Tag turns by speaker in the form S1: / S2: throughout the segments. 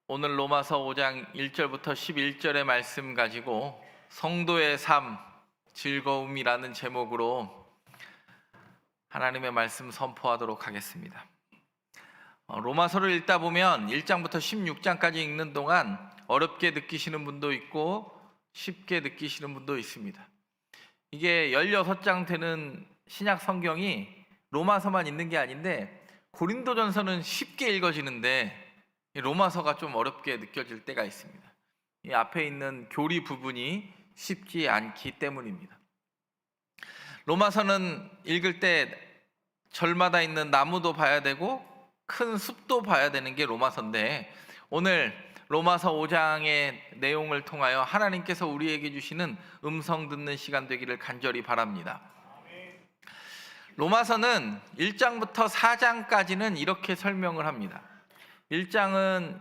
S1: 오늘 로마서 5장 1절부터 11절의 말씀 가지고 성도의 삶, 즐거움이라는 제목으로 하나님의 말씀 선포하도록 하겠습니다. 로마서를 읽다 보면 1장부터 16장까지 읽는 동안 어렵게 느끼시는 분도 있고 쉽게 느끼시는 분도 있습니다. 이게 16장 되는 신약 성경이 로마서만 있는 게 아닌데 고린도전서는 쉽게 읽어지는데 로마서가 좀 어렵게 느껴질 때가 있습니다. 이 앞에 있는 교리 부분이 쉽지 않기 때문입니다. 로마서는 읽을 때 절마다 있는 나무도 봐야 되고 큰 숲도 봐야 되는 게 로마서인데, 오늘 로마서 5장의 내용을 통하여 하나님께서 우리에게 주시는 음성 듣는 시간 되기를 간절히 바랍니다. 로마서는 1장부터 4장까지는 이렇게 설명을 합니다. 1장은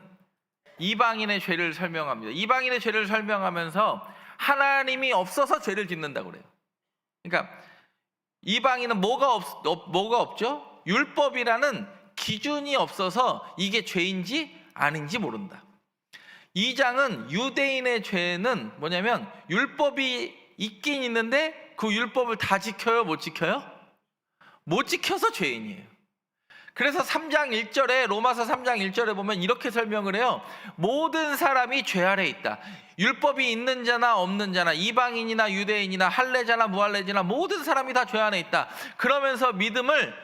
S1: 이방인의 죄를 설명합니다. 이방인의 죄를 설명하면서 하나님이 없어서 죄를 짓는다고 그래요. 그러니까 이방인은 뭐가 없죠? 율법이라는 기준이 없어서 이게 죄인지 아닌지 모른다. 2장은 유대인의 죄는 뭐냐면 율법이 있긴 있는데 그 율법을 다 지켜요? 못 지켜요? 못 지켜서 죄인이에요. 그래서 3장 1절에 로마서 3장 1절에 보면 이렇게 설명을 해요. 모든 사람이 죄 아래에 있다. 율법이 있는 자나 없는 자나 이방인이나 유대인이나 할례자나 무할례자나 모든 사람이 다 죄 안에 있다. 그러면서 믿음을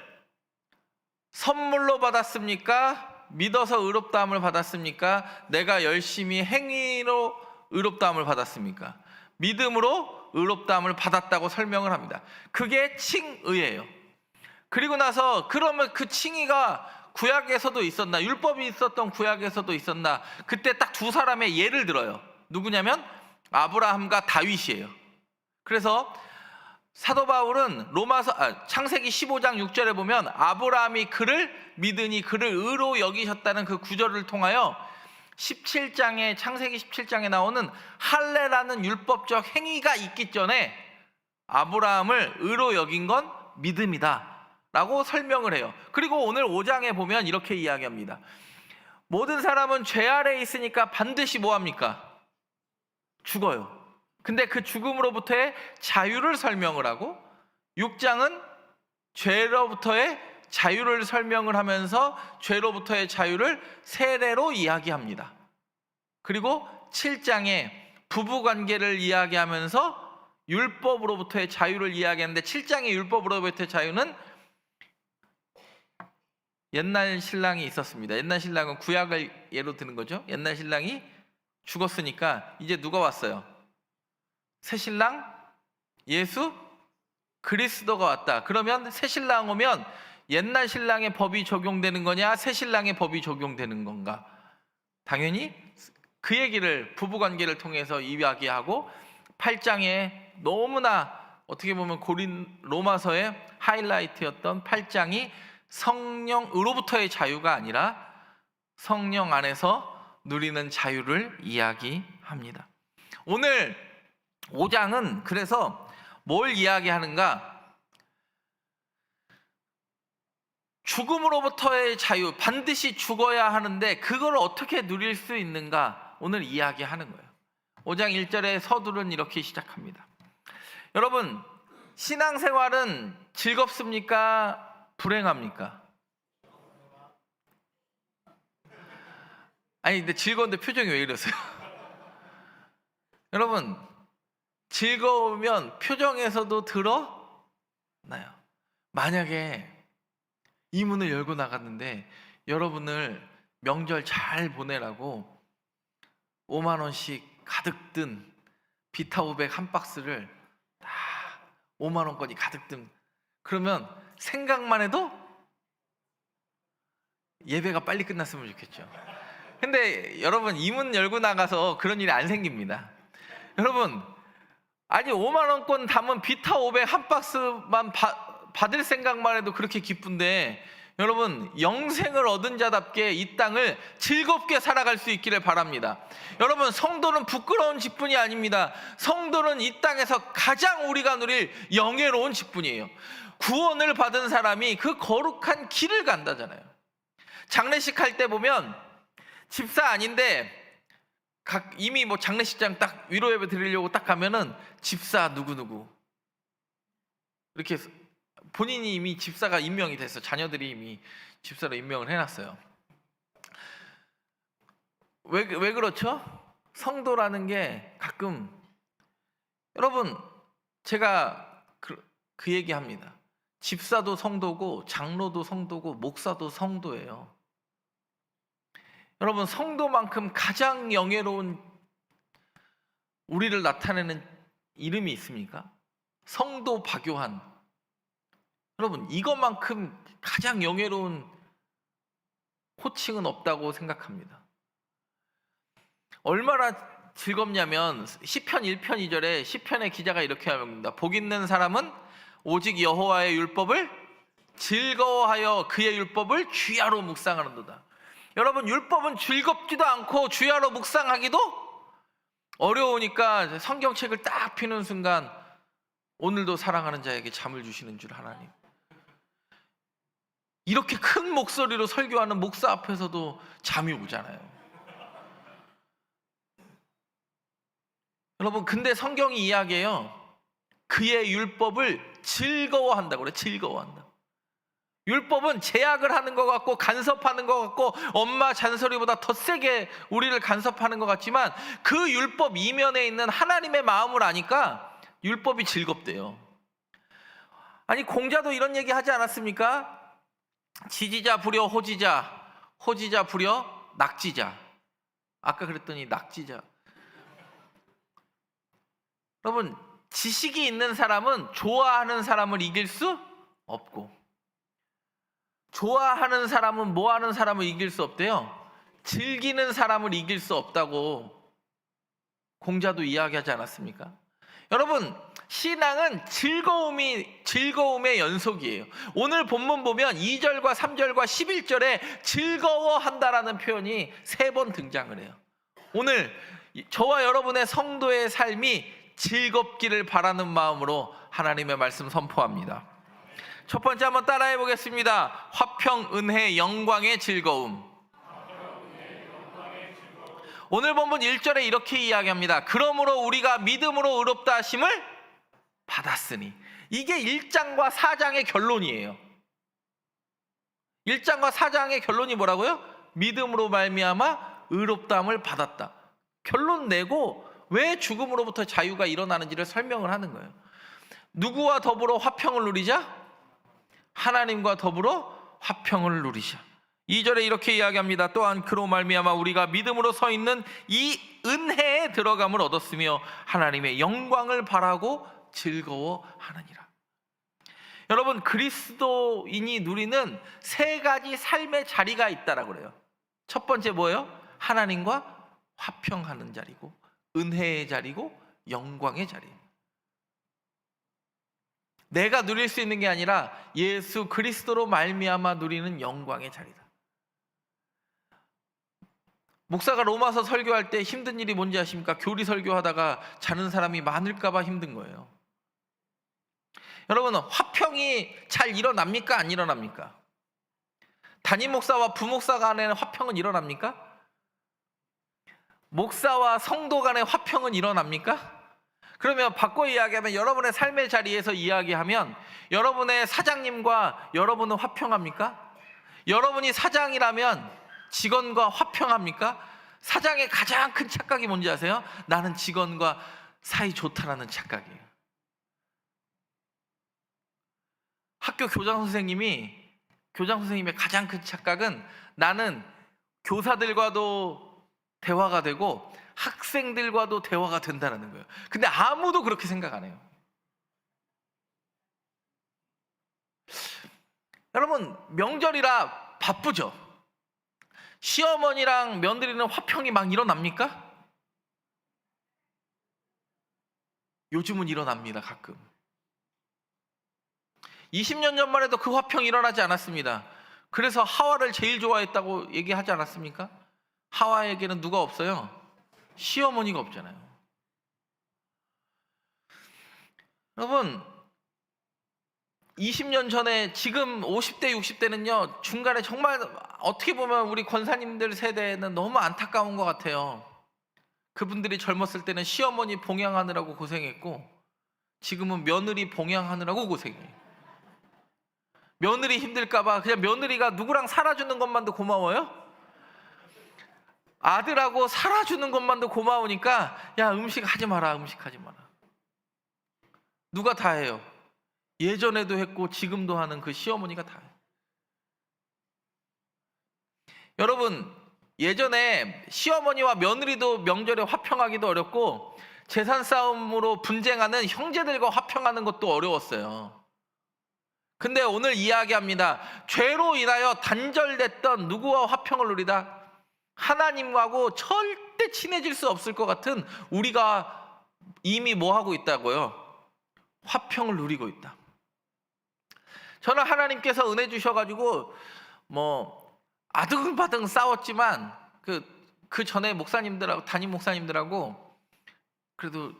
S1: 선물로 받았습니까? 믿어서 의롭다함을 받았습니까? 내가 열심히 행위로 의롭다함을 받았습니까? 믿음으로 의롭다함을 받았다고 설명을 합니다. 그게 칭의예요. 그리고 나서 그러면 그 칭의가 구약에서도 있었나? 율법이 있었던 구약에서도 있었나? 그때 딱 두 사람의 예를 들어요. 누구냐면 아브라함과 다윗이에요. 그래서 사도 바울은 창세기 15장 6절에 보면 아브라함이 그를 믿으니 그를 의로 여기셨다는 그 구절을 통하여 17장에 창세기 17장에 나오는 할례라는 율법적 행위가 있기 전에 아브라함을 의로 여긴 건 믿음이다 라고 설명을 해요. 그리고 오늘 5장에 보면 이렇게 이야기합니다. 모든 사람은 죄 아래에 있으니까 반드시 뭐합니까? 죽어요. 근데 그 죽음으로부터의 자유를 설명을 하고 6장은 죄로부터의 자유를 설명을 하면서 죄로부터의 자유를 세례로 이야기합니다. 그리고 7장에 부부관계를 이야기하면서 율법으로부터의 자유를 이야기하는데 7장의 율법으로부터의 자유는 옛날 신랑이 있었습니다. 옛날 신랑은 구약을 예로 드는 거죠. 옛날 신랑이 죽었으니까 이제 누가 왔어요? 새 신랑 예수 그리스도가 왔다. 그러면 새 신랑 오면 옛날 신랑의 법이 적용되는 거냐, 새 신랑의 법이 적용되는 건가? 당연히 그 얘기를 부부관계를 통해서 이야기하고 8장에 너무나 어떻게 보면 로마서의 하이라이트였던 8장이 성령으로부터의 자유가 아니라 성령 안에서 누리는 자유를 이야기합니다. 오늘 5장은 그래서 뭘 이야기하는가? 죽음으로부터의 자유, 반드시 죽어야 하는데 그걸 어떻게 누릴 수 있는가? 오늘 이야기하는 거예요. 5장 1절에 서두는 이렇게 시작합니다. 여러분, 신앙생활은 즐겁습니까? 불행합니까? 아니 근데 즐거운데 표정이 왜 이러세요? 여러분, 즐거우면 표정에서도 드러나요. 만약에 이 문을 열고 나갔는데 여러분을 명절 잘 보내라고 5만 원씩 가득 든 비타500 한 박스를 다 5만 원권이 가득 든, 그러면 생각만 해도 예배가 빨리 끝났으면 좋겠죠. 근데 여러분, 이 문 열고 나가서 그런 일이 안 생깁니다. 여러분, 아니 5만 원권 담은 비타500 한 박스만 받을 생각만 해도 그렇게 기쁜데, 여러분 영생을 얻은 자답게 이 땅을 즐겁게 살아갈 수 있기를 바랍니다. 여러분, 성도는 부끄러운 직분이 아닙니다. 성도는 이 땅에서 가장 우리가 누릴 영예로운 직분이에요. 구원을 받은 사람이 그 거룩한 길을 간다잖아요. 장례식 할 때 보면 집사 아닌데 이미 뭐 장례식장 딱 위로 예배 드리려고 딱 가면은 집사 누구누구 이렇게 본인이 이미 집사가 임명이 됐어. 자녀들이 이미 집사로 임명을 해놨어요. 왜 그렇죠? 성도라는 게 가끔, 여러분 제가 그 얘기합니다. 집사도 성도고 장로도 성도고 목사도 성도예요. 여러분, 성도만큼 가장 영예로운 우리를 나타내는 이름이 있습니까? 성도 박요한. 여러분, 이것만큼 가장 영예로운 호칭은 없다고 생각합니다. 얼마나 즐겁냐면 시편 1편 2절에 시편의 기자가 이렇게 합니다. 복 있는 사람은 오직 여호와의 율법을 즐거워하여 그의 율법을 주야로 묵상하는도다. 여러분, 율법은 즐겁지도 않고 주야로 묵상하기도 어려우니까 성경책을 딱 펴는 순간 오늘도 사랑하는 자에게 잠을 주시는 줄 하나님. 이렇게 큰 목소리로 설교하는 목사 앞에서도 잠이 오잖아요. 여러분, 근데 성경이 이야기해요. 그의 율법을 즐거워한다고 그래. 즐거워한다. 율법은 제약을 하는 것 같고 간섭하는 것 같고 엄마 잔소리보다 더 세게 우리를 간섭하는 것 같지만 그 율법 이면에 있는 하나님의 마음을 아니까 율법이 즐겁대요. 아니, 공자도 이런 얘기 하지 않았습니까? 지지자 부려 호지자, 호지자 부려 낙지자. 아까 그랬더니 낙지자. 여러분, 지식이 있는 사람은 좋아하는 사람을 이길 수 없고, 좋아하는 사람은 뭐하는 사람을 이길 수 없대요. 즐기는 사람을 이길 수 없다고 공자도 이야기하지 않았습니까? 여러분, 신앙은 즐거움의 연속이에요. 오늘 본문 보면 2절과 3절과 11절에 즐거워한다라는 표현이 3번 등장을 해요. 오늘 저와 여러분의 성도의 삶이 즐겁기를 바라는 마음으로 하나님의 말씀 선포합니다. 첫 번째 한번 따라해 보겠습니다. 화평, 은혜, 영광의 즐거움. 오늘 본문 1절에 이렇게 이야기합니다. 그러므로 우리가 믿음으로 의롭다 하심을 받았으니. 이게 1장과 4장의 결론이에요. 1장과 4장의 결론이 뭐라고요? 믿음으로 말미암아 의롭다함을 받았다. 결론 내고 왜 죽음으로부터 자유가 일어나는지를 설명을 하는 거예요. 누구와 더불어 화평을 누리자? 하나님과 더불어 화평을 누리자. 2절에 이렇게 이야기합니다. 또한 그로 말미암아 우리가 믿음으로 서 있는 이 은혜에 들어감을 얻었으며 하나님의 영광을 바라고 즐거워하느니라. 여러분, 그리스도인이 누리는 3가지 삶의 자리가 있다라고 그래요. 첫 번째 뭐예요? 하나님과 화평하는 자리고, 은혜의 자리고, 영광의 자리. 내가 누릴 수 있는 게 아니라 예수 그리스도로 말미암아 누리는 영광의 자리다. 목사가 로마서 설교할 때 힘든 일이 뭔지 아십니까? 교리 설교하다가 자는 사람이 많을까 봐 힘든 거예요. 여러분, 화평이 잘 일어납니까? 안 일어납니까? 담임 목사와 부목사 간의 화평은 일어납니까? 목사와 성도 간의 화평은 일어납니까? 그러면 바꿔 이야기하면 여러분의 삶의 자리에서 이야기하면 여러분의 사장님과 여러분은 화평합니까? 여러분이 사장이라면 직원과 화평합니까? 사장의 가장 큰 착각이 뭔지 아세요? 나는 직원과 사이 좋다라는 착각이에요. 학교 교장 선생님의 가장 큰 착각은 나는 교사들과도 대화가 되고 학생들과도 대화가 된다는 거예요. 근데 아무도 그렇게 생각 안 해요. 여러분, 명절이라 바쁘죠? 시어머니랑 며느리는 화평이 막 일어납니까? 요즘은 일어납니다. 가끔. 20년 전만 해도 그 화평이 일어나지 않았습니다. 그래서 하와를 제일 좋아했다고 얘기하지 않았습니까? 하와에게는 누가 없어요? 시어머니가 없잖아요. 여러분, 20년 전에 지금 50대, 60대는요, 중간에 정말 어떻게 보면 우리 권사님들 세대는 너무 안타까운 것 같아요. 그분들이 젊었을 때는 시어머니 봉양하느라고 고생했고, 지금은 며느리 봉양하느라고 고생해요. 며느리 힘들까봐 그냥 며느리가 누구랑 살아주는 것만도 고마워요? 아들하고 살아주는 것만도 고마우니까, 야, 음식 하지 마라, 음식 하지 마라. 누가 다 해요? 예전에도 했고 지금도 하는 그 시어머니가 다 해요. 여러분, 예전에 시어머니와 며느리도 명절에 화평하기도 어렵고, 재산 싸움으로 분쟁하는 형제들과 화평하는 것도 어려웠어요. 근데 오늘 이야기합니다. 죄로 인하여 단절됐던 누구와 화평을 누리다? 하나님하고 절대 친해질 수 없을 것 같은 우리가 이미 뭐 하고 있다고요? 화평을 누리고 있다. 저는 하나님께서 은혜 주셔가지고 뭐 아등바등 싸웠지만 그 전에 목사님들하고, 담임 목사님들하고 그래도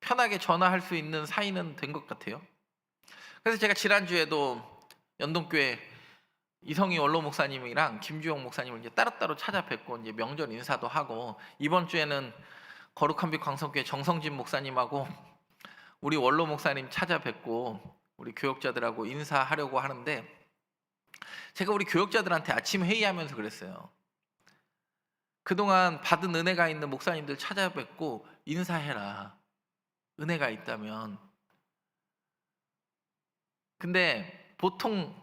S1: 편하게 전화할 수 있는 사이는 된 것 같아요. 그래서 제가 지난주에도 연동교회 이성희 원로 목사님이랑 김주영 목사님을 이제 따로따로 찾아뵙고 이제 명절 인사도 하고, 이번 주에는 거룩한 빛 광성교회 정성진 목사님하고 우리 원로 목사님 찾아뵙고 우리 교역자들하고 인사하려고 하는데, 제가 우리 교역자들한테 아침 회의하면서 그랬어요. 그동안 받은 은혜가 있는 목사님들 찾아뵙고 인사해라, 은혜가 있다면. 근데 보통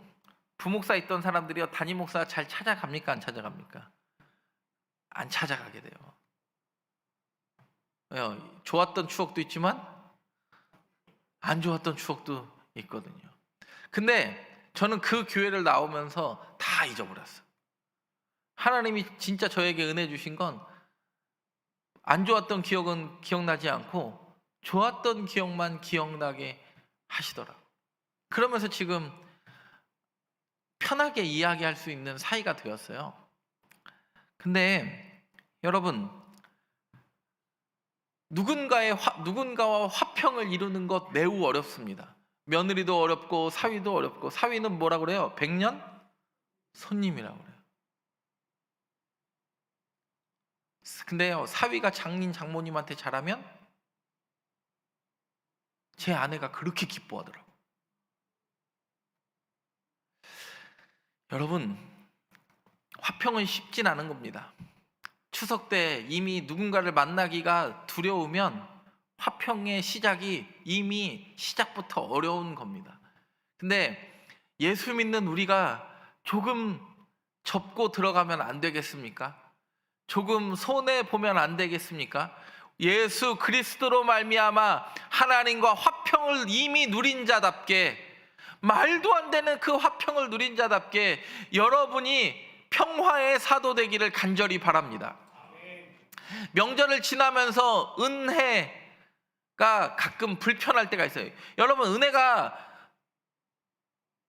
S1: 부목사 있던 사람들이요, 담임 목사 잘 찾아갑니까? 안 찾아갑니까? 안 찾아가게 돼요. 왜요? 좋았던 추억도 있지만 안 좋았던 추억도 있거든요. 근데 저는 그 교회를 나오면서 다 잊어버렸어요. 하나님이 진짜 저에게 은혜 주신 건 안 좋았던 기억은 기억나지 않고 좋았던 기억만 기억나게 하시더라고요. 그러면서 지금 편하게 이야기할 수 있는 사이가 되었어요. 근데 여러분, 누군가와 화평을 이루는 것 매우 어렵습니다. 며느리도 어렵고 사위도 어렵고, 사위는 뭐라 그래요? 백년 손님이라고 그래요. 근데요, 사위가 장인 장모님한테 잘하면 제 아내가 그렇게 기뻐하더라고요. 여러분, 화평은 쉽진 않은 겁니다. 추석 때 이미 누군가를 만나기가 두려우면 화평의 시작이 이미 시작부터 어려운 겁니다. 근데 예수 믿는 우리가 조금 접고 들어가면 안 되겠습니까? 조금 손해보면 안 되겠습니까? 예수 그리스도로 말미암아 하나님과 화평을 이미 누린 자답게, 말도 안 되는 그 화평을 누린 자답게 여러분이 평화의 사도 되기를 간절히 바랍니다. 명절을 지나면서 은혜가 가끔 불편할 때가 있어요. 여러분, 은혜가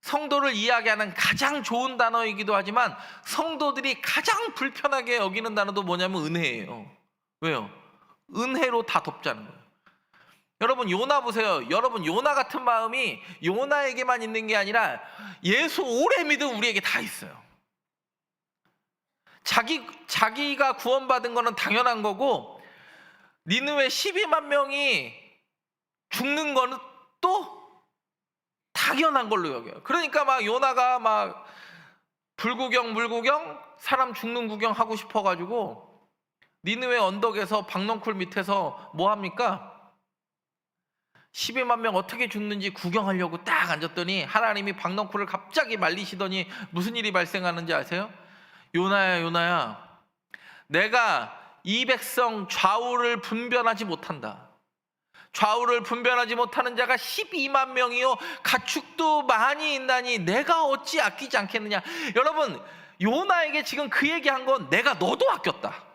S1: 성도를 이야기하는 가장 좋은 단어이기도 하지만 성도들이 가장 불편하게 여기는 단어도 뭐냐면 은혜예요. 왜요? 은혜로 다 덮자는 거예요. 여러분, 요나 보세요. 여러분, 요나 같은 마음이 요나에게만 있는 게 아니라 예수 오래 믿은 우리에게 다 있어요. 자기가 구원받은 거는 당연한 거고, 니느웨 12만 명이 죽는 거는 또 당연한 걸로 여겨요. 그러니까 막 요나가 막 불구경 물구경 사람 죽는 구경 하고 싶어가지고 니느웨 언덕에서 박넝쿨 밑에서 뭐 합니까? 12만 명 어떻게 죽는지 구경하려고 딱 앉았더니 하나님이 박넝쿨을 갑자기 말리시더니 무슨 일이 발생하는지 아세요? 요나야, 요나야, 내가 이 백성 좌우를 분별하지 못한다. 좌우를 분별하지 못하는 자가 12만 명이요 가축도 많이 있나니 내가 어찌 아끼지 않겠느냐. 여러분, 요나에게 지금 그 얘기한 건 내가 너도 아꼈다.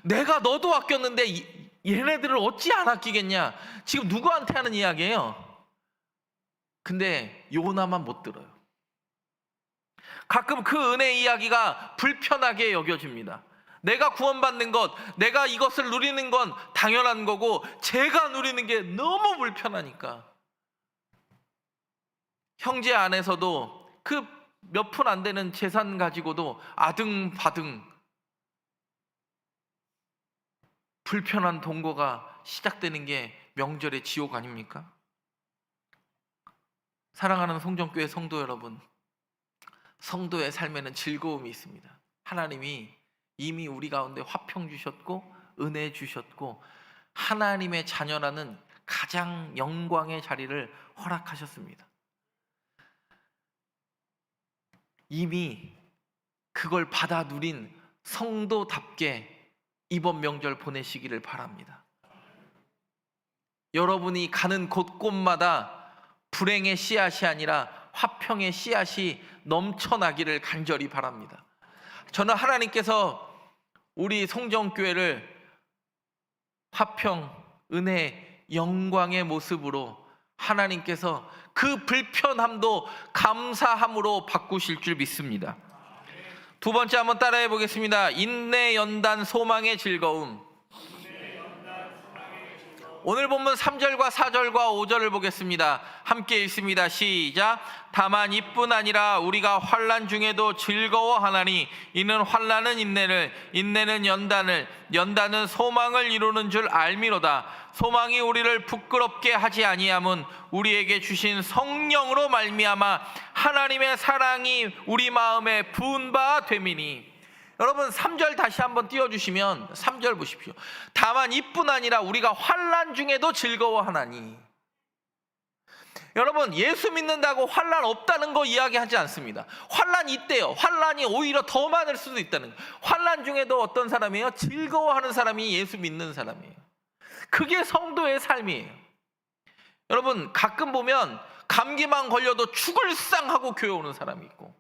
S1: 내가 너도 아꼈는데 얘네들을 어찌 안 아끼겠냐. 지금 누구한테 하는 이야기예요? 근데 요나만 못 들어요. 가끔 그 은혜 이야기가 불편하게 여겨집니다. 내가 구원받는 것, 내가 이것을 누리는 건 당연한 거고 제가 누리는 게 너무 불편하니까 형제 안에서도 그 몇 푼 안 되는 재산 가지고도 아등바등 불편한 동거가 시작되는 게 명절의 지옥 아닙니까? 사랑하는 송정교회 성도 여러분, 성도의 삶에는 즐거움이 있습니다. 하나님이 이미 우리 가운데 화평 주셨고 은혜 주셨고 하나님의 자녀라는 가장 영광의 자리를 허락하셨습니다. 이미 그걸 받아 누린 성도답게 이번 명절 보내시기를 바랍니다. 여러분이 가는 곳곳마다 불행의 씨앗이 아니라 화평의 씨앗이 넘쳐나기를 간절히 바랍니다. 저는 하나님께서 우리 송정교회를 화평, 은혜, 영광의 모습으로 하나님께서 그 불편함도 감사함으로 바꾸실 줄 믿습니다. 두 번째 한번 따라해 보겠습니다. 인내, 연단, 소망의 즐거움. 오늘 본문 3절과 4절과 5절을 보겠습니다. 함께 읽습니다. 시작. 다만 이뿐 아니라 우리가 환난 중에도 즐거워하나니 이는 환난은 인내를, 인내는 연단을, 연단은 소망을 이루는 줄 알미로다. 소망이 우리를 부끄럽게 하지 아니함은 우리에게 주신 성령으로 말미암아 하나님의 사랑이 우리 마음에 부은 바 됨이니. 여러분 3절 다시 한번 띄워주시면 3절 보십시오. 다만 이뿐 아니라 우리가 환난 중에도 즐거워하나니. 여러분 예수 믿는다고 환난 없다는 거 이야기하지 않습니다. 환난이 있대요. 환난이 오히려 더 많을 수도 있다는 거예요. 환난 중에도 어떤 사람이에요? 즐거워하는 사람이 예수 믿는 사람이에요. 그게 성도의 삶이에요. 여러분 가끔 보면 감기만 걸려도 죽을 쌍하고 교회 오는 사람이 있고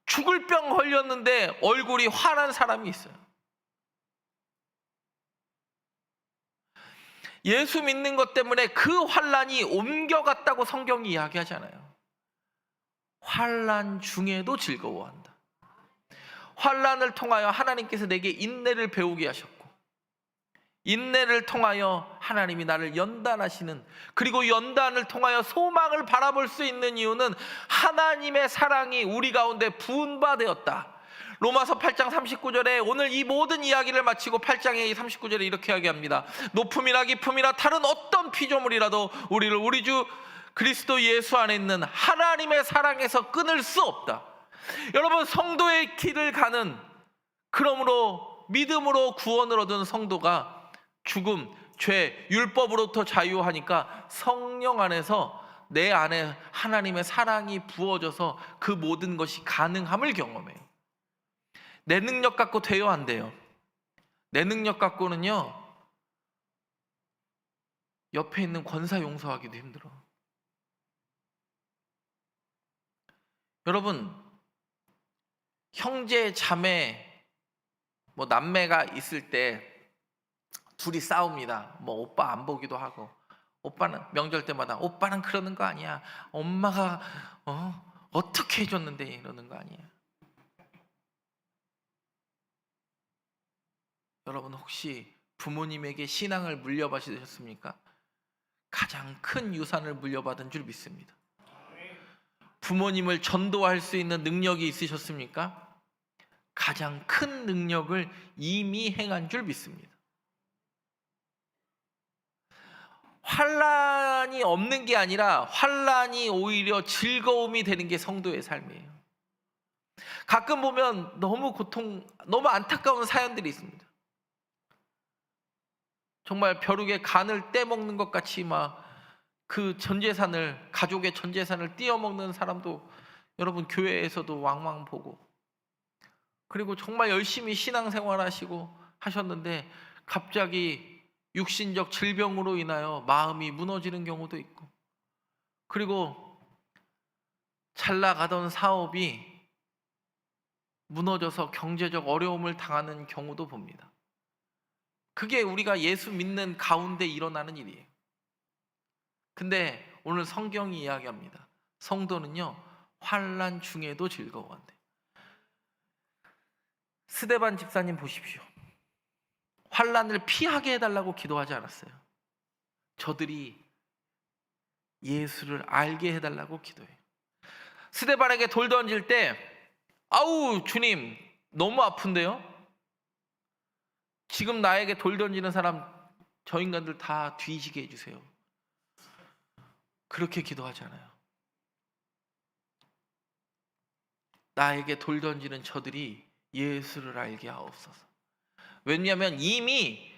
S1: 죽을 병 걸렸는데 얼굴이 환한 사람이 있어요. 예수 믿는 것 때문에 그 환난이 옮겨갔다고 성경이 이야기하잖아요. 환난 중에도 즐거워한다. 환난을 통하여 하나님께서 내게 인내를 배우게 하셨고 인내를 통하여 하나님이 나를 연단하시는, 그리고 연단을 통하여 소망을 바라볼 수 있는 이유는 하나님의 사랑이 우리 가운데 부은 바 되었다. 로마서 8장 39절에 오늘 이 모든 이야기를 마치고 8장의 39절에 이렇게 이야기합니다. 높음이나 깊음이나 다른 어떤 피조물이라도 우리를 우리 주 그리스도 예수 안에 있는 하나님의 사랑에서 끊을 수 없다. 여러분 성도의 길을 가는, 그러므로 믿음으로 구원을 얻은 성도가 죽음, 죄, 율법으로부터 자유하니까 성령 안에서 내 안에 하나님의 사랑이 부어져서 그 모든 것이 가능함을 경험해요. 내 능력 갖고 돼요, 안 돼요? 내 능력 갖고는요 옆에 있는 권사 용서하기도 힘들어. 여러분 형제, 자매, 뭐 남매가 있을 때 둘이 싸웁니다. 뭐 오빠 안 보기도 하고, 오빠는 명절 때마다 오빠는 그러는 거 아니야, 엄마가 어떻게 해줬는데 이러는 거 아니야. 여러분 혹시 부모님에게 신앙을 물려받으셨습니까? 가장 큰 유산을 물려받은 줄 믿습니다. 부모님을 전도할 수 있는 능력이 있으셨습니까? 가장 큰 능력을 이미 행한 줄 믿습니다. 환난이 없는 게 아니라 환난이 오히려 즐거움이 되는 게 성도의 삶이에요. 가끔 보면 너무 안타까운 사연들이 있습니다. 정말 벼룩에 간을 떼먹는 것 같이 막 그 전재산을, 가족의 전재산을 띄어먹는 사람도 여러분 교회에서도 왕왕 보고, 그리고 정말 열심히 신앙생활 하셨는데 갑자기 육신적 질병으로 인하여 마음이 무너지는 경우도 있고, 그리고 잘 나가던 사업이 무너져서 경제적 어려움을 당하는 경우도 봅니다. 그게 우리가 예수 믿는 가운데 일어나는 일이에요. 근데 오늘 성경이 이야기합니다. 성도는요 환난 중에도 즐거워한대. 스데반 집사님 보십시오. 환난을 피하게 해달라고 기도하지 않았어요. 저들이 예수를 알게 해달라고 기도해요. 스데반에게 돌 던질 때 아우 주님 너무 아픈데요? 지금 나에게 돌 던지는 사람 저 인간들 다 뒤지게 해주세요. 그렇게 기도하잖아요. 나에게 돌 던지는 저들이 예수를 알게 하옵소서. 왜냐하면 이미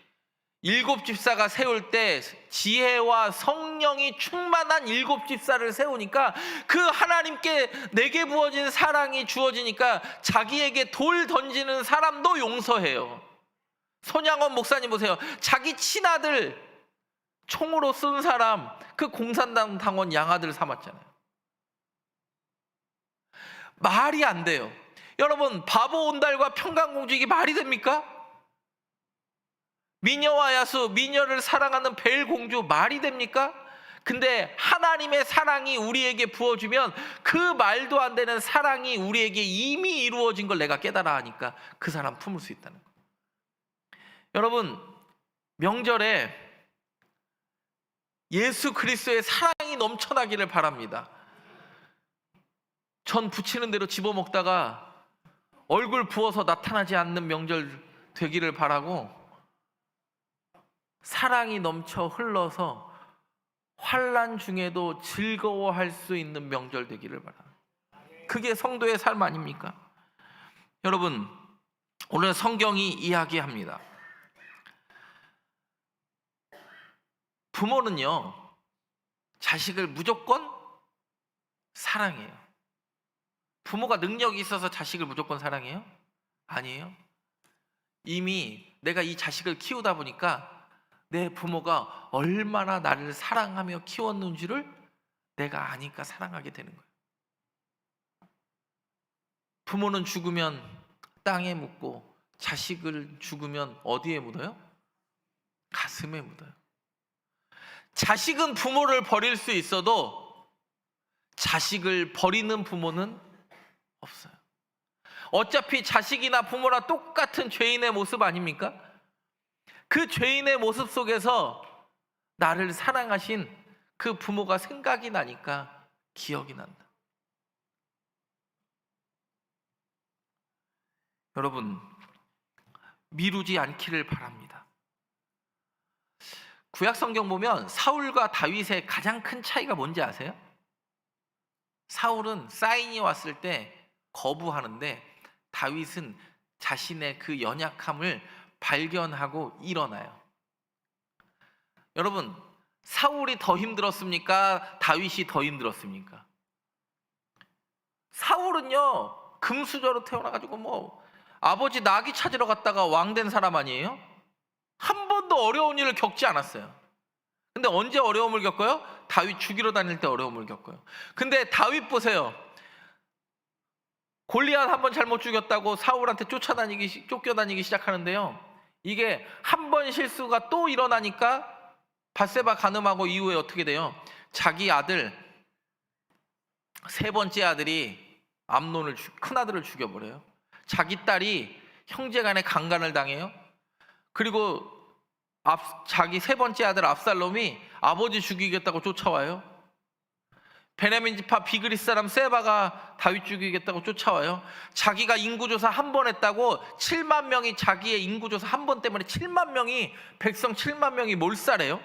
S1: 일곱 집사가 세울 때 지혜와 성령이 충만한 일곱 집사를 세우니까 그 하나님께 내게 부어진 사랑이 주어지니까 자기에게 돌 던지는 사람도 용서해요. 손양원 목사님 보세요. 자기 친아들 총으로 쏜 사람 그 공산당 당원 양아들 삼았잖아요. 말이 안 돼요. 여러분 바보 온달과 평강공주 이게 말이 됩니까? 미녀와 야수, 미녀를 사랑하는 벨 공주 말이 됩니까? 근데 하나님의 사랑이 우리에게 부어주면 그 말도 안 되는 사랑이 우리에게 이미 이루어진 걸 내가 깨달아 하니까 그 사람 품을 수 있다는 거예요. 여러분 명절에 예수 그리스도의 사랑이 넘쳐나기를 바랍니다. 전 부치는 대로 집어먹다가 얼굴 부어서 나타나지 않는 명절 되기를 바라고 사랑이 넘쳐 흘러서 환난 중에도 즐거워할 수 있는 명절 되기를 바랍니다. 그게 성도의 삶 아닙니까? 여러분 오늘 성경이 이야기합니다. 부모는요 자식을 무조건 사랑해요. 부모가 능력이 있어서 자식을 무조건 사랑해요? 아니에요. 이미 내가 이 자식을 키우다 보니까 내 부모가 얼마나 나를 사랑하며 키웠는지를 내가 아니까 사랑하게 되는 거예요. 부모는 죽으면 땅에 묻고 자식을 죽으면 어디에 묻어요? 가슴에 묻어요. 자식은 부모를 버릴 수 있어도 자식을 버리는 부모는 없어요. 어차피 자식이나 부모나 똑같은 죄인의 모습 아닙니까? 그 죄인의 모습 속에서 나를 사랑하신 그 부모가 생각이 나니까 기억이 난다. 여러분 미루지 않기를 바랍니다. 구약 성경 보면 사울과 다윗의 가장 큰 차이가 뭔지 아세요? 사울은 사인이 왔을 때 거부하는데 다윗은 자신의 그 연약함을 발견하고 일어나요. 여러분 사울이 더 힘들었습니까? 다윗이 더 힘들었습니까? 사울은요 금수저로 태어나가지고 뭐 아버지 나귀 찾으러 갔다가 왕 된 사람 아니에요? 한 번도 어려운 일을 겪지 않았어요. 근데 언제 어려움을 겪어요? 다윗 죽이러 다닐 때 어려움을 겪어요. 근데 다윗 보세요. 골리앗 한 번 잘못 죽였다고 사울한테 쫓겨다니기 시작하는데요. 이게 한 번 실수가 또 일어나니까 밧세바 간음하고 이후에 어떻게 돼요? 자기 아들 세 번째 아들이 암논을 큰 아들을 죽여버려요. 자기 딸이 형제간에 강간을 당해요. 그리고 자기 세 번째 아들 압살롬이 아버지 죽이겠다고 쫓아와요. 베냐민 지파 비그리 사람 세바가 다윗 죽이겠다고 쫓아와요. 자기가 인구조사 한 번 했다고 7만 명이 자기의 인구조사 한 번 때문에 7만 명이 백성 7만 명이 몰살해요.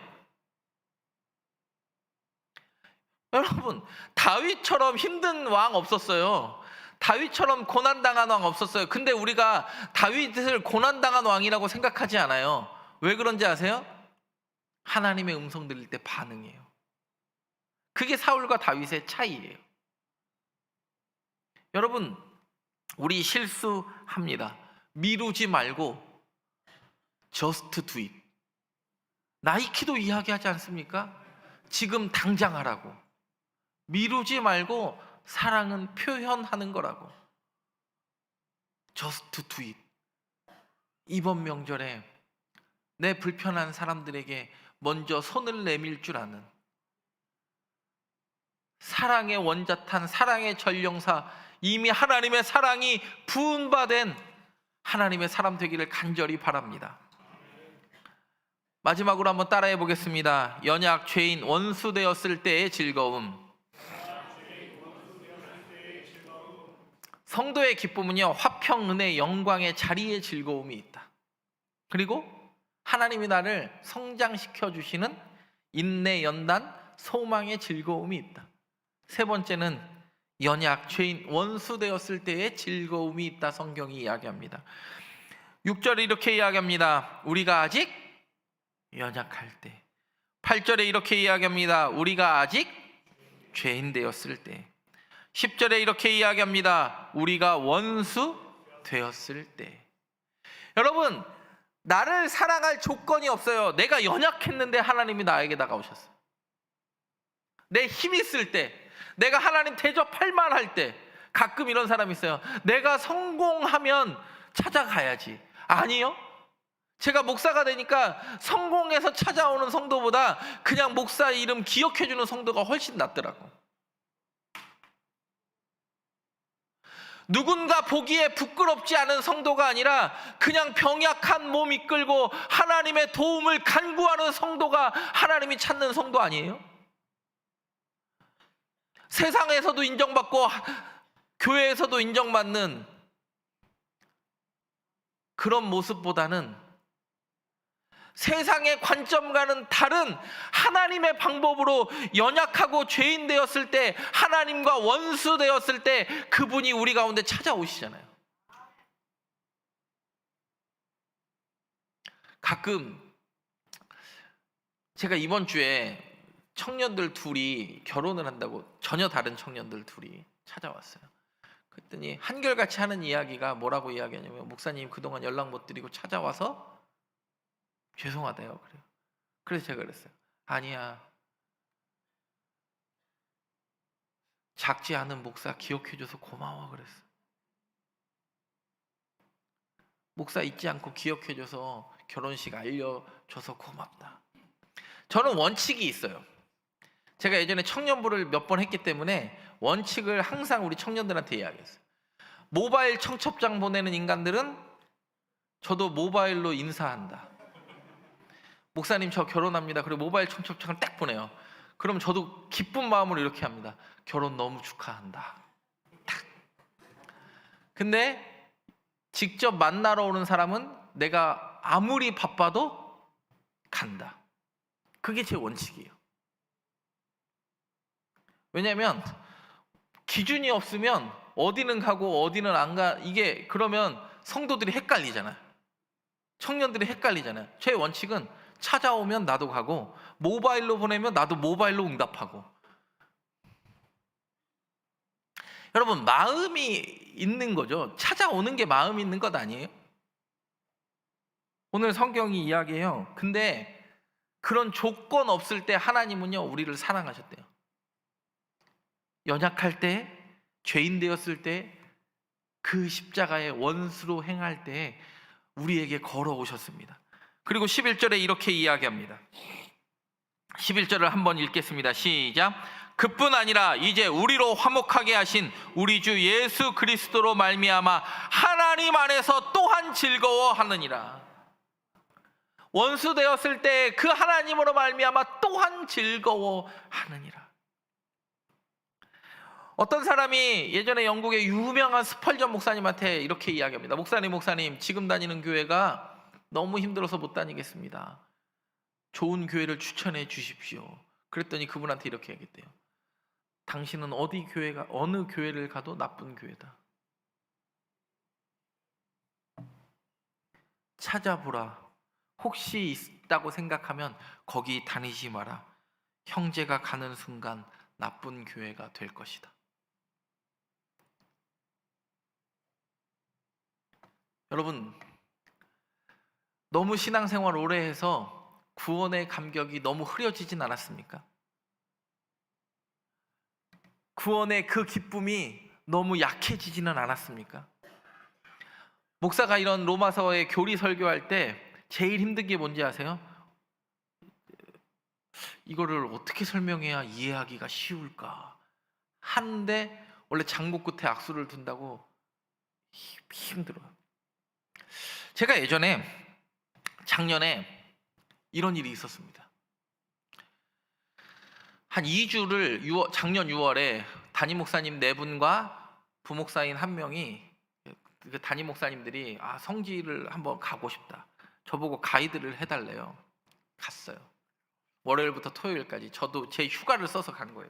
S1: 여러분 다윗처럼 힘든 왕 없었어요. 다윗처럼 고난당한 왕 없었어요. 근데 우리가 다윗을 고난당한 왕이라고 생각하지 않아요. 왜 그런지 아세요? 하나님의 음성 들릴 때 반응해요. 그게 사울과 다윗의 차이예요. 여러분 우리 실수합니다. 미루지 말고 just do it. 나이키도 이야기하지 않습니까? 지금 당장 하라고. 미루지 말고 사랑은 표현하는 거라고. just do it. 이번 명절에 내 불편한 사람들에게 먼저 손을 내밀 줄 아는 사랑의 원자탄, 사랑의 전령사, 이미 하나님의 사랑이 부은 바 된 하나님의 사람 되기를 간절히 바랍니다. 마지막으로 한번 따라해 보겠습니다. 연약 죄인 원수 되었을 때의 즐거움. 성도의 기쁨은요, 화평, 은혜, 영광의 자리의 즐거움이 있다. 그리고 하나님이 나를 성장시켜 주시는 인내, 연단, 소망의 즐거움이 있다. 세 번째는 연약 죄인 원수 되었을 때의 즐거움이 있다. 성경이 이야기합니다. 6절에 이렇게 이야기합니다. 우리가 아직 연약할 때. 8절에 이렇게 이야기합니다. 우리가 아직 죄인 되었을 때. 10절에 이렇게 이야기합니다. 우리가 원수 되었을 때. 여러분, 나를 사랑할 조건이 없어요. 내가 연약했는데 하나님이 나에게 다가오셨어요. 내 힘 있을 때, 내가 하나님 대접할 만할 때. 가끔 이런 사람이 있어요. 내가 성공하면 찾아가야지. 아니요, 제가 목사가 되니까 성공해서 찾아오는 성도보다 그냥 목사 이름 기억해주는 성도가 훨씬 낫더라고. 누군가 보기에 부끄럽지 않은 성도가 아니라 그냥 병약한 몸 이끌고 하나님의 도움을 간구하는 성도가 하나님이 찾는 성도 아니에요? 세상에서도 인정받고 교회에서도 인정받는 그런 모습보다는 세상의 관점과는 다른 하나님의 방법으로 연약하고 죄인 되었을 때, 하나님과 원수 되었을 때 그분이 우리 가운데 찾아오시잖아요. 가끔 제가 이번 주에 청년들 둘이 결혼을 한다고, 전혀 다른 청년들 둘이 찾아왔어요. 그랬더니 한결같이 하는 이야기가 뭐라고 이야기하냐면, 목사님 그동안 연락 못 드리고 찾아와서 죄송하대요. 그래요. 그래서 제가 그랬어요. 아니야, 작지 않은 목사 기억해줘서 고마워. 그랬어. 목사 잊지 않고 기억해줘서 결혼식 알려줘서 고맙다. 저는 원칙이 있어요. 제가 예전에 청년부를 몇 번 했기 때문에 원칙을 항상 우리 청년들한테 이야기했어요. 모바일 청첩장 보내는 인간들은 저도 모바일로 인사한다. 목사님 저 결혼합니다. 그리고 모바일 청첩장을 딱 보내요. 그럼 저도 기쁜 마음으로 이렇게 합니다. 결혼 너무 축하한다. 딱. 근데 직접 만나러 오는 사람은 내가 아무리 바빠도 간다. 그게 제 원칙이에요. 왜냐하면 기준이 없으면 어디는 가고 어디는 안 가. 이게 그러면 성도들이 헷갈리잖아요. 청년들이 헷갈리잖아요. 제 원칙은 찾아오면 나도 가고, 모바일로 보내면 나도 모바일로 응답하고. 여러분, 마음이 있는 거죠. 찾아오는 게 마음이 있는 것 아니에요? 오늘 성경이 이야기해요. 근데 그런 조건 없을 때 하나님은요, 우리를 사랑하셨대요. 연약할 때, 죄인 되었을 때, 그 십자가의 원수로 행할 때 우리에게 걸어오셨습니다. 그리고 11절에 이렇게 이야기합니다. 11절을 한번 읽겠습니다. 시작. 그뿐 아니라 이제 우리로 화목하게 하신 우리 주 예수 그리스도로 말미암아 하나님 안에서 또한 즐거워하느니라. 원수 되었을 때 그 하나님으로 말미암아 또한 즐거워하느니라. 어떤 사람이 예전에 영국의 유명한 스펄전 목사님한테 이렇게 이야기합니다. 목사님, 지금 다니는 교회가 너무 힘들어서 못 다니겠습니다. 좋은 교회를 추천해 주십시오. 그랬더니 그분한테 이렇게 얘기했대요. 당신은 어느 교회를 가도 나쁜 교회다. 찾아보라. 혹시 있다고 생각하면 거기 다니지 마라. 형제가 가는 순간 나쁜 교회가 될 것이다. 여러분, 너무 신앙생활 오래 해서 구원의 감격이 너무 흐려지진 않았습니까? 구원의 그 기쁨이 너무 약해지지는 않았습니까? 목사가 이런 로마서의 교리 설교할 때 제일 힘든 게 뭔지 아세요? 이거를 어떻게 설명해야 이해하기가 쉬울까 하는데, 원래 장목 끝에 악수를 둔다고 힘들어요. 제가 작년에 이런 일이 있었습니다. 한 2주를 작년 6월에 담임 목사님 4분과 부목사인 1명이, 그 담임 목사님들이 성지를 한번 가고 싶다, 저보고 가이드를 해달래요. 갔어요. 월요일부터 토요일까지 저도 제 휴가를 써서 간 거예요.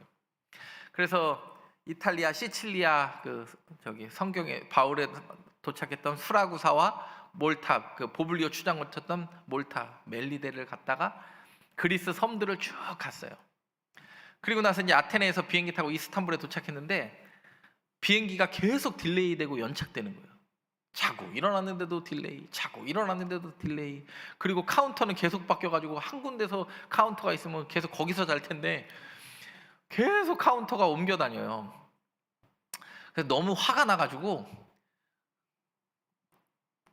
S1: 그래서 이탈리아 시칠리아 성경에 바울에 도착했던 수라구사와 몰타, 보블리오 추장을 쳤던 몰타, 멜리데를 갔다가 그리스 섬들을 쭉 갔어요. 그리고 나서 이제 아테네에서 비행기 타고 이스탄불에 도착했는데 비행기가 계속 딜레이되고 연착되는 거예요. 자고 일어났는데도 딜레이, 자고 일어났는데도 딜레이. 그리고 카운터는 계속 바뀌어가지고 한 군데서 카운터가 있으면 계속 거기서 잘 텐데 계속 카운터가 옮겨 다녀요. 그래서 너무 화가 나가지고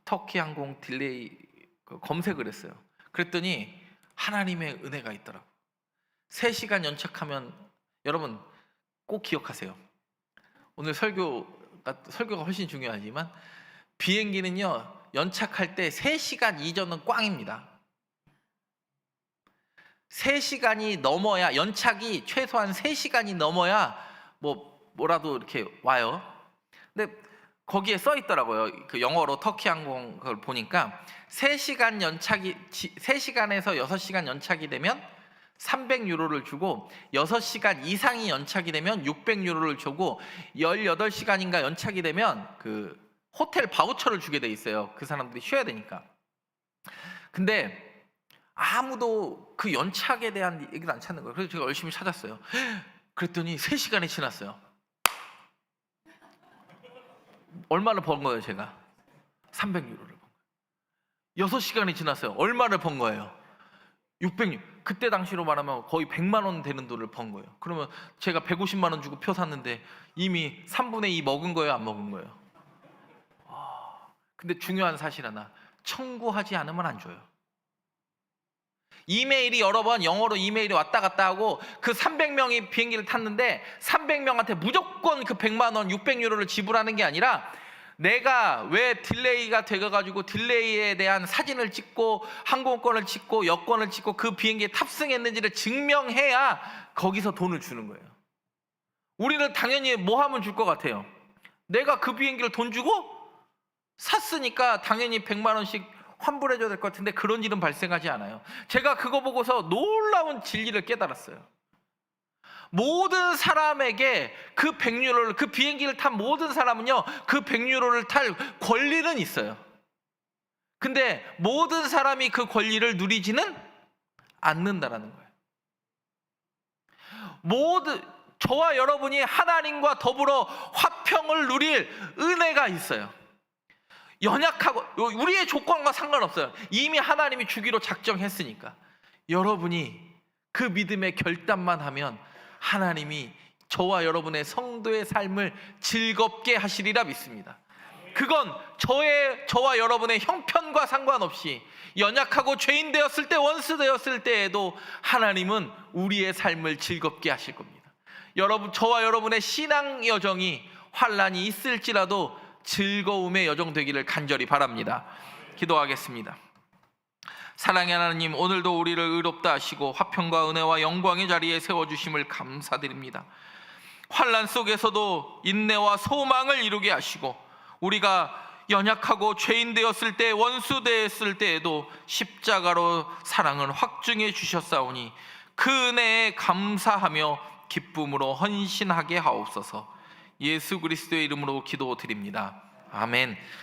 S1: 터키 항공 딜레이 검색을 했어요. 그랬더니 하나님의 은혜가 있더라고. 3시간 연착하면, 여러분 꼭 기억하세요. 오늘 설교가 훨씬 중요하지만 비행기는요, 연착할 때 3시간 이전은 꽝입니다. 3시간이 넘어야, 연착이 최소한 3시간이 넘어야 뭐라도 이렇게 와요. 근데 거기에 써 있더라고요. 그 영어로 터키 항공 그걸 보니까 3시간에서 6시간 연착이 되면 300유로를 주고, 6시간 이상이 연착이 되면 600유로를 주고, 18시간인가 연착이 되면 그 호텔 바우처를 주게 돼 있어요. 그 사람들이 쉬어야 되니까. 근데 아무도 그 연착에 대한 얘기를 안 찾는 거예요. 그래서 제가 열심히 찾았어요. 그랬더니 3시간이 지났어요. 얼마를 번 거예요, 제가? 300유로를 번 거예요. 6시간이 지났어요. 얼마를 번 거예요? 600유로. 그때 당시로 말하면 거의 100만 원 되는 돈을 번 거예요. 그러면 제가 150만 원 주고 표 샀는데 이미 3분의 2 먹은 거예요, 안 먹은 거예요? 근데 중요한 사실 하나, 청구하지 않으면 안 줘요. 이메일이 여러 번 영어로 이메일이 왔다 갔다 하고, 그 300명이 비행기를 탔는데 300명한테 무조건 그 100만 원, 600유로를 지불하는 게 아니라, 내가 왜 딜레이가 되어가지고 딜레이에 대한 사진을 찍고 항공권을 찍고 여권을 찍고 그 비행기에 탑승했는지를 증명해야 거기서 돈을 주는 거예요. 우리는 당연히 뭐 하면 줄 것 같아요? 내가 그 비행기를 돈 주고 샀으니까 당연히 100만 원씩 환불해줘야 될 것 같은데 그런 일은 발생하지 않아요. 제가 그거 보고서 놀라운 진리를 깨달았어요. 모든 사람에게 그 100유로를, 그 비행기를 탄 모든 사람은요, 그 100유로를 탈 권리는 있어요. 근데 모든 사람이 그 권리를 누리지는 않는다라는 거예요. 저와 여러분이 하나님과 더불어 화평을 누릴 은혜가 있어요. 연약하고 우리의 조건과 상관없어요. 이미 하나님이 주기로 작정했으니까. 여러분이 그 믿음의 결단만 하면 하나님이 저와 여러분의 성도의 삶을 즐겁게 하시리라 믿습니다. 그건 저와 여러분의 형편과 상관없이 연약하고 죄인 되었을 때, 원수 되었을 때에도 하나님은 우리의 삶을 즐겁게 하실 겁니다. 저와 여러분의 신앙 여정이 환난이 있을지라도 즐거움의 여정 되기를 간절히 바랍니다. 기도하겠습니다. 사랑의 하나님, 오늘도 우리를 의롭다 하시고 화평과 은혜와 영광의 자리에 세워주심을 감사드립니다. 환난 속에서도 인내와 소망을 이루게 하시고, 우리가 연약하고 죄인 되었을 때, 원수 되었을 때에도 십자가로 사랑을 확증해 주셨사오니 그 은혜에 감사하며 기쁨으로 헌신하게 하옵소서. 예수 그리스도의 이름으로 기도드립니다. 아멘.